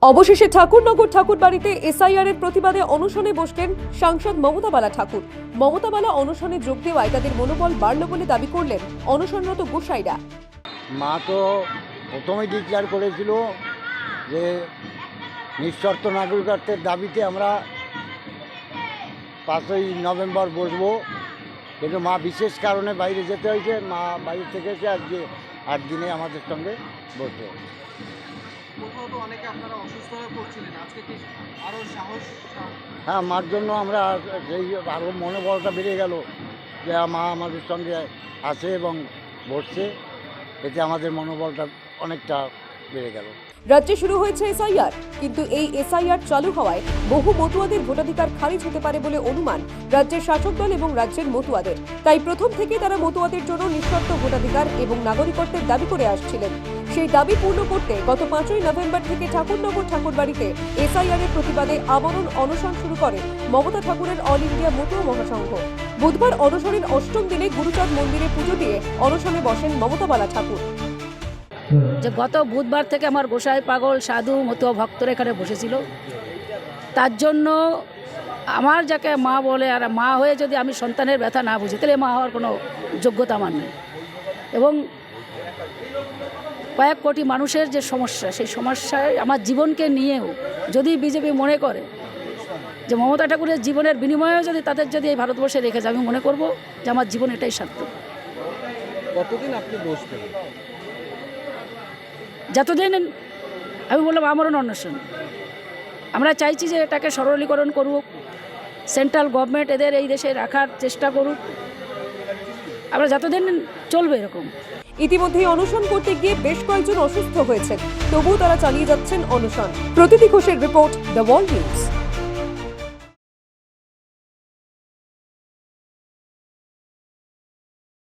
অবশেষে ঠাকুরনগর ঠাকুরবাড়িতে এসআইআর এর প্রতিবাদে অনশনে বসলেন সাংসদ মমতা বালা ঠাকুর। মমতা বালা অনশনে যোগ দেওয়ায় তাদের মনোবল বাড়ল বলে দাবি করলেন অনশনরত গোসাইরা। মা তো প্রথমেই ডিক্লেয়ার করেছিল যে নিঃশর্ত নাগরিকত্বের দাবিতে আমরা 5ই নভেম্বর বসবো, কিন্তু মা বিশেষ কারণে বাইরে যেতে হয়েছে। মা বাইরে থেকে এসে আজকে 8 দিনে আমাদের সঙ্গে বসবে। হ্যাঁ, মার জন্য আমরা সেই আরও মনোবলটা বেড়ে গেল যে মা আমাদের সঙ্গে আছে এবং বসছে, এতে আমাদের মনোবলটা অনেকটা বেড়ে গেল। রাজ্যে শুরু হয়েছে এসআইআর, কিন্তু এই এসআইআর চালু হওয়ায় বহু মতুয়াদের ভোটাধিকার খারিজ হতে পারে বলে অনুমান রাজ্যের শাসক দল এবং রাজ্যের মতুয়াদের। তাই প্রথম থেকেই তারা মতুয়াদের জন্য নিঃশর্ত ভোটাধিকার এবং নাগরিকত্বের দাবি করে আসছিলেন। সেই দাবি পূর্ণ করতে গত 5ই নভেম্বর থেকে ঠাকুরনগর ঠাকুরবাড়িতে এসআইআর এর প্রতিবাদে আমরণ অনশন শুরু করে মমতা ঠাকুরের অল ইন্ডিয়া মতুয়া মহাসংঘ। বুধবার অনশনের 8ম দিনে গুরুচাঁদ মন্দিরে পুজো দিয়ে অনশনে বসেন মমতা বালা ঠাকুর। যে গত বুধবার থেকে আমার গোসাই পাগল সাধু মতুয়া ভক্তরা এখানে বসেছিল, তার জন্য আমার যাকে মা বলে, আর মা হয়ে যদি আমি সন্তানের ব্যথা না বুঝি তাহলে মা হওয়ার কোনো যোগ্যতা আমার নেই। এবং কয়েক কোটি মানুষের যে সমস্যা, সেই সমস্যায় আমার জীবনকে নিয়েও যদি বিজেপি মনে করে যে মমতা ঠাকুরের জীবনের বিনিময়েও যদি তাদের যদি এই ভারতবর্ষে রেখে যায়, আমি মনে করব যে আমার জীবন এটাই সার্থক। কতদিন আপনি বসবেন? যতদিন আমি বললাম আমরণ অনশন। আমরা চাইছি যে এটাকে সরলীকরণ করুক, সেন্ট্রাল গভর্নমেন্ট এদের এই দেশে রাখার চেষ্টা করুক, আমরা যতদিন চলবে এরকম। ইতিমধ্যেই অনশন করতে গিয়ে বেশ কয়েকজন অসুস্থ হয়েছেন, তবুও তারা চালিয়ে যাচ্ছেন অনশন। প্রতীতি ঘোষের রিপোর্ট, দ্য ওয়ার্ল্ড নিউজ।